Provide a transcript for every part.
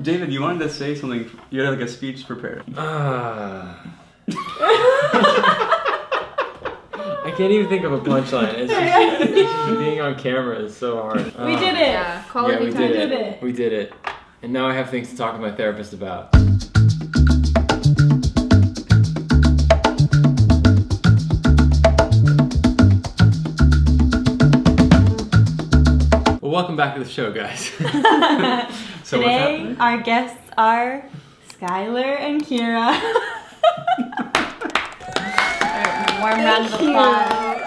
David, you wanted to say something. You had like a speech prepared. I can't even think of a punchline. It's just being on camera is so hard. We did it. Yeah, quality we time. did it. We did it. And now I have things to talk to my therapist about. Well, welcome back to the show, guys. So Today, our guests are Skyler and Kira. Warm round of applause.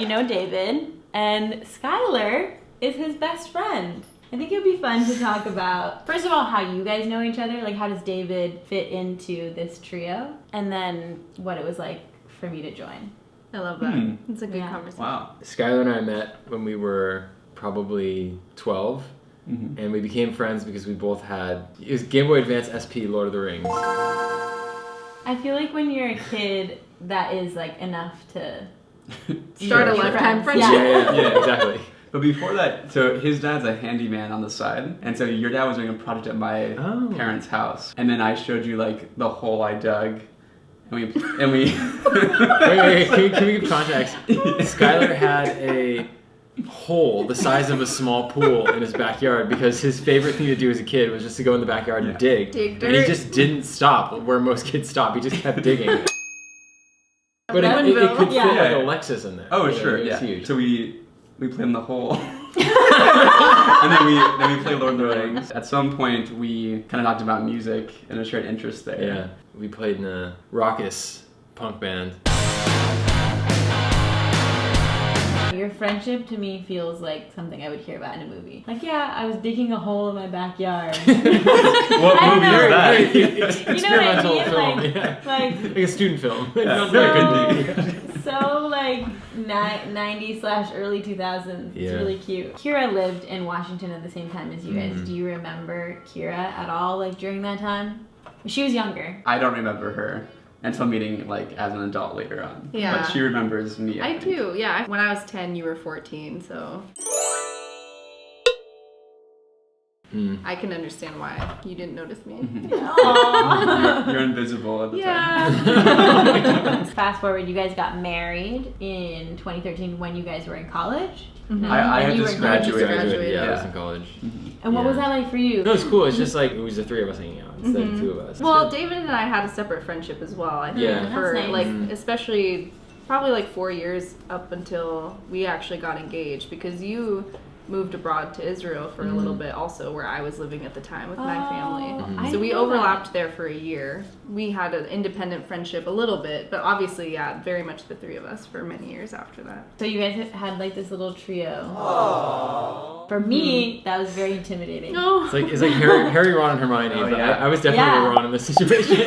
You know David, and Skyler is his best friend. I think it would be fun to talk about, first of all, how you guys know each other. Like, how does David fit into this trio? And then what it was like for me to join. I love that. It's a good conversation. Wow. Skyler and I met when we were probably 12, and we became friends because we both had, it was Game Boy Advance SP Lord of the Rings. I feel like when you're a kid, that is like enough to Start a lifetime friendship. Yeah, exactly. But before that, so his dad's a handyman on the side, and so your dad was doing a project at my parents' house, and then I showed you like the hole I dug, and we. Wait, can we give context? Skyler had a hole the size of a small pool in his backyard because his favorite thing to do as a kid was just to go in the backyard and dig. Dig And he dirt. just didn't stop where most kids stop. He just kept digging. But it could fit like a Lexus in there. Oh, You know, sure, it was yeah. huge. So we played in the hole. And then we played Lord of the Rings. At some point, we kind of talked about music and a shared interest there. Yeah, we played in a raucous punk band. Your friendship to me feels like something I would hear about in a movie. Like, yeah, I was digging a hole in my backyard. What I don't movie know. is that? You know what I Experimental mean? film, Like, like a student film. Yeah, Not very very good. so like 90s/early 2000s. Yeah. It's really cute. Kira lived in Washington at the same time as you guys. Do you remember Kira at all, like during that time? She was younger. I don't remember her until meeting like as an adult later on. Yeah. But she remembers me. I think. do, yeah. When I was 10, you were 14, so I can understand why you didn't notice me. Aww. You're invisible at the Yeah. Fast forward, you guys got married in 2013 when you guys were in college. I had you just were graduated. graduated. Yeah, I was Yeah. in college. And what was that like for you? No, it's cool. It's just like it was the three of us hanging out instead of two of us. Well, David and I had a separate friendship as well. I think Yeah. for That's nice. like especially probably like 4 years up until we actually got engaged because you moved abroad to Israel for a little bit also where I was living at the time with my family. I So we didn't know overlapped there for a year. We had an independent friendship a little bit, but obviously, yeah, very much the three of us for many years after that. So you guys had like this little trio. For me, that was very intimidating. No. It's like Harry, Ron, and Hermione. Oh, but yeah. I was definitely Ron in this situation.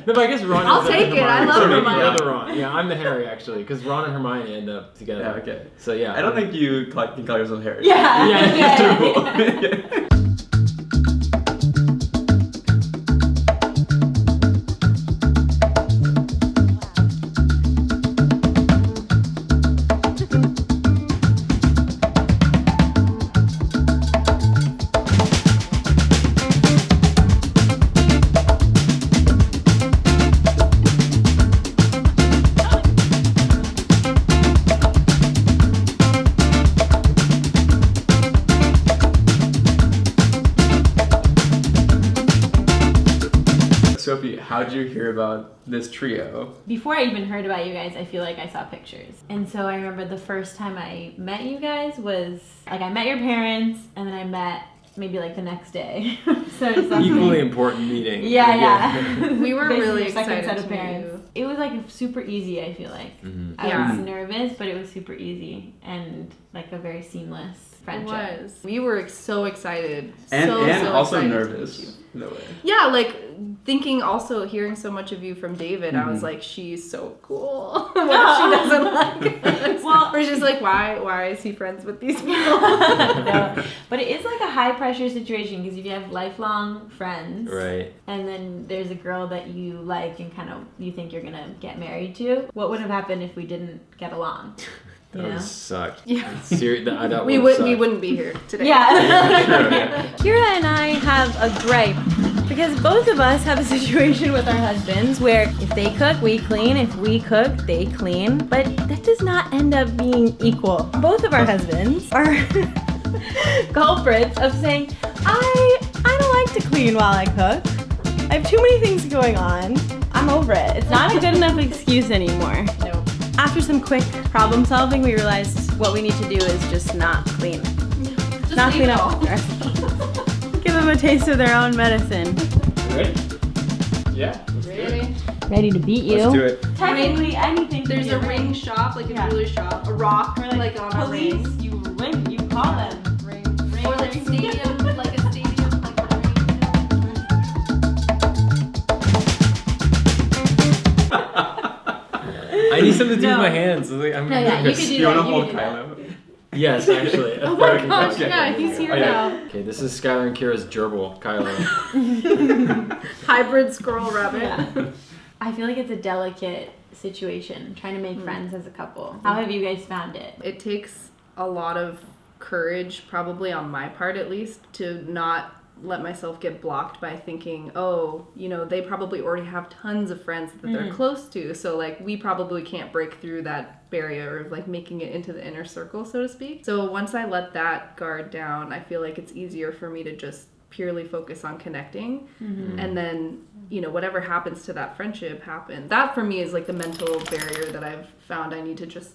No, but I guess Ron. I'll is the take it. I love so Hermione. You're the Ron. Yeah, I'm the Harry actually, because Ron and Hermione end up together. Yeah, okay. So yeah. I don't think you can call yourself Harry. Yeah. Yeah, Okay. Sophie, how did you hear about this trio? Before I even heard about you guys, I feel like I saw pictures. And so I remember the first time I met you guys was, like, I met your parents, and then I met maybe, like, the next day. So something. Equally important meeting. Yeah. We were Basically really your second excited set of to meet parents. you. It was, like, super easy, I feel like. I was nervous, but it was super easy and, like, a very seamless friendship. It was. We were so excited. And so also excited to nervous, meet you. in a way. Yeah, like thinking also hearing so much of you from David, I was like, she's so cool. What if she doesn't like us? Well- or she's like, why is he friends with these people? No. But it is like a high pressure situation because if you have lifelong friends, Right. and then there's a girl that you like and kind of you think you're gonna get married to, what would have happened if we didn't get along? That Yeah. would suck. Yeah. That We would wouldn't be here today. Yeah. Kira and I have a gripe because both of us have a situation with our husbands where if they cook, we clean. If we cook, they clean. But that does not end up being equal. Both of our husbands are culprits of saying, I don't like to clean while I cook. I have too many things going on. I'm over it. It's not a good enough excuse anymore. No. After some quick problem solving, we realized what we need to do is just not clean. Just Not leave clean it up all. after. Give them a taste of their own medicine. Ready? Yeah. Ready? Ready to beat you. Let's do it. Technically, anything. There's a ring shop, like a jewelry shop, a rock, Or like on a police. ring. You ring. You call them. Ring. Or like stadium, like a stadium, like a ring. I need something to do with my hands. Like, I'm No, yeah, you nervous. could do You want to that. hold You could do that. Kylo? Yes, actually. Oh my Okay, gosh, okay. yeah, he's here Oh, yeah. now. Okay, this is Skyler and Kira's gerbil, Kylo. Hybrid squirrel rabbit. Yeah. I feel like it's a delicate situation trying to make friends as a couple. How have you guys found it? It takes a lot of courage, probably on my part at least, to not let myself get blocked by thinking, oh, you know, they probably already have tons of friends that they're close to, so like we probably can't break through that barrier of like making it into the inner circle, so to speak. So once I let that guard down, I feel like it's easier for me to just purely focus on connecting, and then, you know, whatever happens to that friendship happens. That for me is like the mental barrier that I've found I need to just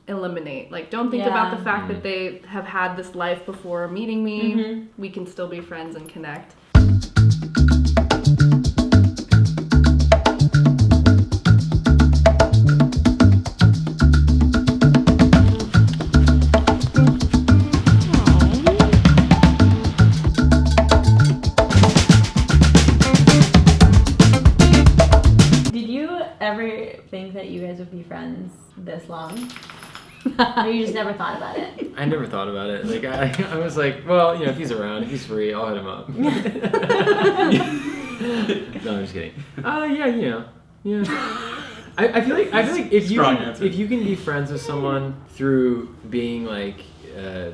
eliminate. Like, don't think about the fact that they have had this life before meeting me. We can still be friends and connect. Did you ever think that you guys would be friends this long? Or you just never thought about it? I never thought about it. Like I was like, well, you know, if he's around, if he's free, I'll hit him up. No, I'm just kidding. Yeah, you know, yeah. I feel like if Strong answer. you can be friends with someone through being like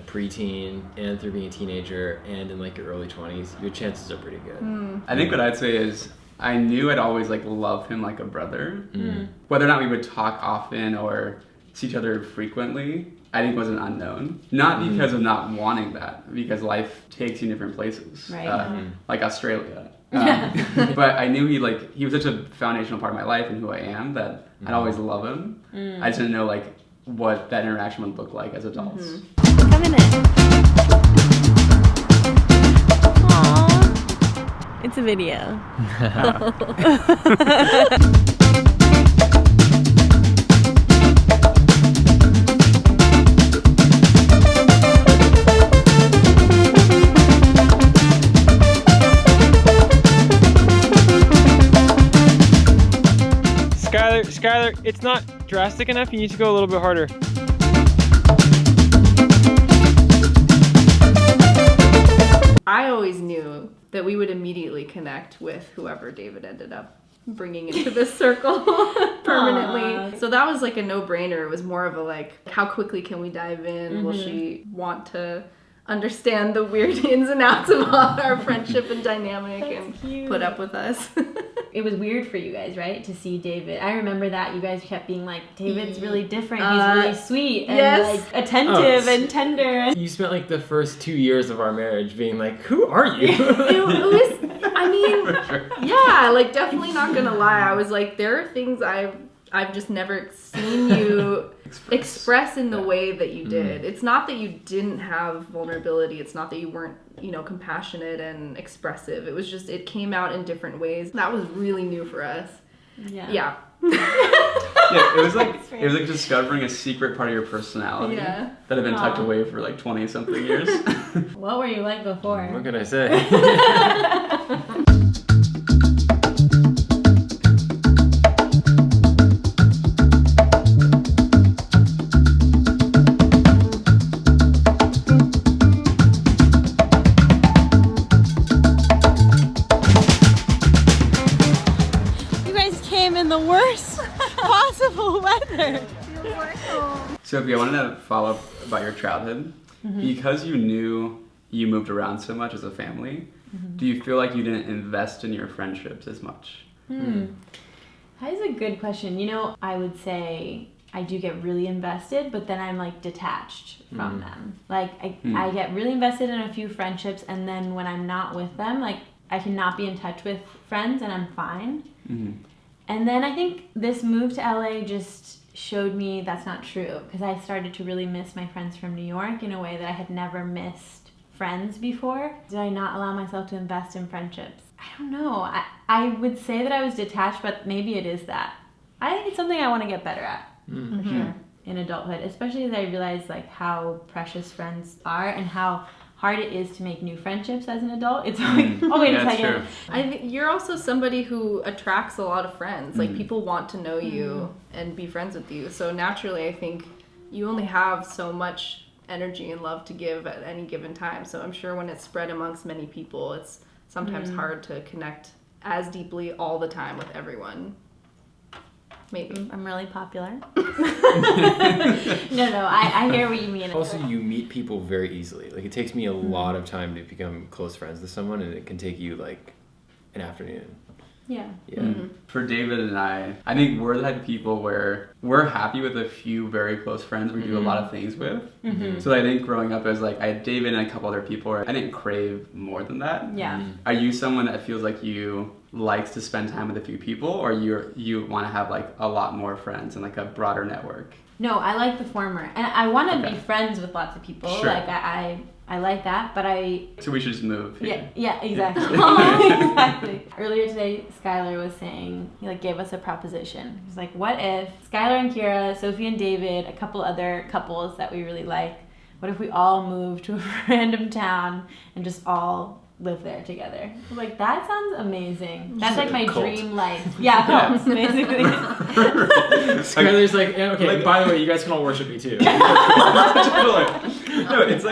preteen and through being a teenager and in like your early 20s, your chances are pretty good. I think what I'd say is I knew I'd always like love him like a brother. Whether or not we would talk often or see each other frequently, I think was an unknown. Not because of not wanting that, because life takes you in different places, Right. like Australia. But I knew he was such a foundational part of my life and who I am that I'd always love him. I just didn't know like what that interaction would look like as adults. Come in it. Aww. It's a video. Skyler, it's not drastic enough. You need to go a little bit harder. I always knew that we would immediately connect with whoever David ended up bringing into this circle permanently. Aww. So that was like a no-brainer. It was more of a like, how quickly can we dive in? Will she want to understand the weird ins and outs of our friendship and dynamic and cute. put up with us? It was weird for you guys, right? To see David. I remember that you guys kept being like, David's really different. He's really sweet and yes. like attentive and tender. You spent like the first 2 years of our marriage being like, who are you? It was, I mean, yeah, like definitely not gonna lie. I was like, there are things I've just never seen you express in the way that you did. It's not that you didn't have vulnerability. It's not that you weren't, you know, compassionate and expressive. It was just, it came out in different ways. That was really new for us. Yeah. Yeah. Yeah, it was like discovering a secret part of your personality Yeah. that had been tucked away for like 20 something years. What were you like before? What could I say? You guys came in the worst possible weather. Sophie, I wanted to follow up about your childhood. Because you knew you moved around so much as a family, do you feel like you didn't invest in your friendships as much? That is a good question. You know, I would say I do get really invested, but then I'm like detached from them. Like I get really invested in a few friendships, and then when I'm not with them, like I cannot be in touch with friends and I'm fine. And then I think this move to LA just showed me that's not true, because I started to really miss my friends from New York in a way that I had never missed friends before. Did I not allow myself to invest in friendships? I don't know. I would say that I was detached, but maybe it is that. I think it's something I want to get better at, for sure, in adulthood, especially as I realize like how precious friends are and how hard it is to make new friendships as an adult. It's like, oh wait a second. True. I think you're also somebody who attracts a lot of friends. Like people want to know you and be friends with you. So naturally, I think you only have so much energy and love to give at any given time. So I'm sure when it's spread amongst many people, it's sometimes hard to connect as deeply all the time with everyone. Maybe. I'm really popular. No, I hear what you mean. Also, you meet people very easily. Like, it takes me a lot of time to become close friends with someone, and it can take you, like, an afternoon. Yeah. For David and I think we're the type of people where we're happy with a few very close friends we do a lot of things with. So I think growing up as like, I had David and a couple other people where I didn't crave more than that. Yeah. Are you someone that feels like you likes to spend time with a few people, or you want to have like a lot more friends and like a broader network? No, I like the former. And I want to be friends with lots of people. Sure. Like, I like that, but So we should just move here. Yeah, exactly. Exactly. Earlier today, Skyler was saying, he like gave us a proposition. He's like, what if Skyler and Kira, Sophie and David, a couple other couples that we really like, what if we all moved to a random town and just all live there together? I was like, that sounds amazing. That's like my dream life. Yeah, cults, basically. Skyler's like, yeah, okay, by the way, you guys can all worship me too. No, it's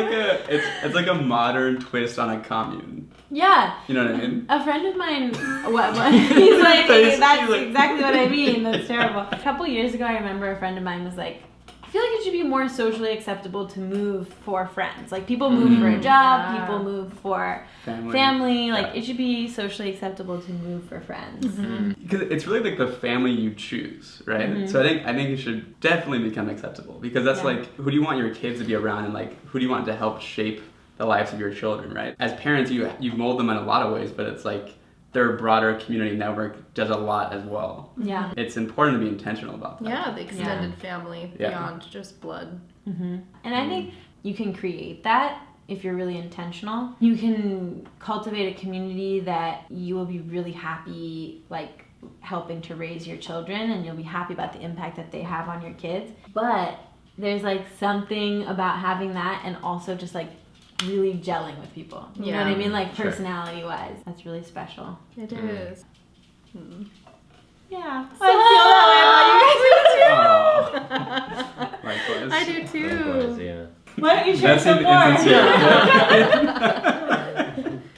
like a modern twist on a commune. Yeah. You know what I mean? A friend of mine, he's like, that's exactly what I mean. That's terrible. A couple years ago, I remember a friend of mine was like, I feel like it should be more socially acceptable to move for friends. Like, people move for a job, people move for family. Like, it should be socially acceptable to move for friends. Because it's really like the family you choose, right? So I think it should definitely become acceptable, because that's like, who do you want your kids to be around, and like, who do you want to help shape the lives of your children, right? As parents, you mold them in a lot of ways, but it's like their broader community network does a lot as well. Yeah. It's important to be intentional about that. Yeah, the extended family beyond just blood. And I think you can create that if you're really intentional. You can cultivate a community that you will be really happy, like, helping to raise your children, and you'll be happy about the impact that they have on your kids. But there's like something about having that and also just like really gelling with people. You know what I mean? Like, personality wise. That's really special. It is. Yeah. I feel that way about you guys. Likewise. I do too. Likewise, yeah. Why don't you share some more?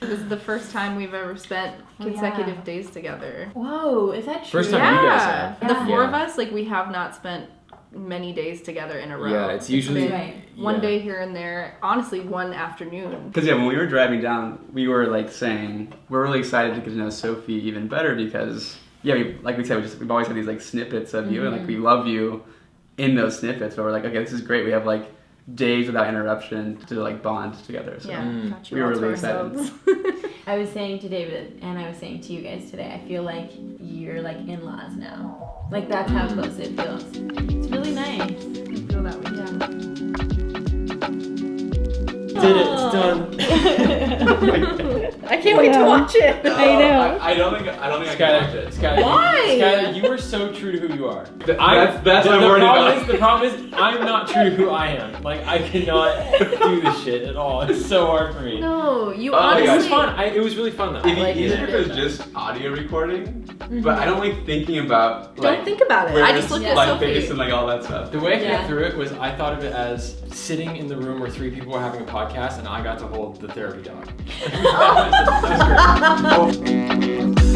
It was the first time we've ever spent consecutive days together. Whoa, is that true? First time you guys have. The four of us, like, we have not spent many days together in a row. Yeah, it's usually one day here and there. Honestly, one afternoon. Because when we were driving down, we were like saying we're really excited to get to know Sophie even better, because we've always had these like snippets of you, and like we love you in those snippets. But we're like, okay, this is great. We have like days without interruption to like bond together. So we were really excited. I was saying to David, and I was saying to you guys today, I feel like you're like in-laws now. Like, that's how close it feels. It's really nice. I feel that way too. Did it, it's done. I can't wait to watch it. I know. I don't think I can watch it. Skyler, Why? Skyler, you were so true to who you are. That's what I'm worried about. The problem is, I'm not true to who I am. Like, I cannot do this shit at all. It's so hard for me. No, you It was honestly. fun. It was really fun though. Even if it was just audio recording, but I don't like thinking about like. Don't think about it. I just looked at like Sophie. face and like all that stuff. The way I came through it was, I thought of it as sitting in the room where 3 people were having a podcast, and I got to hold the therapy dog. That was great.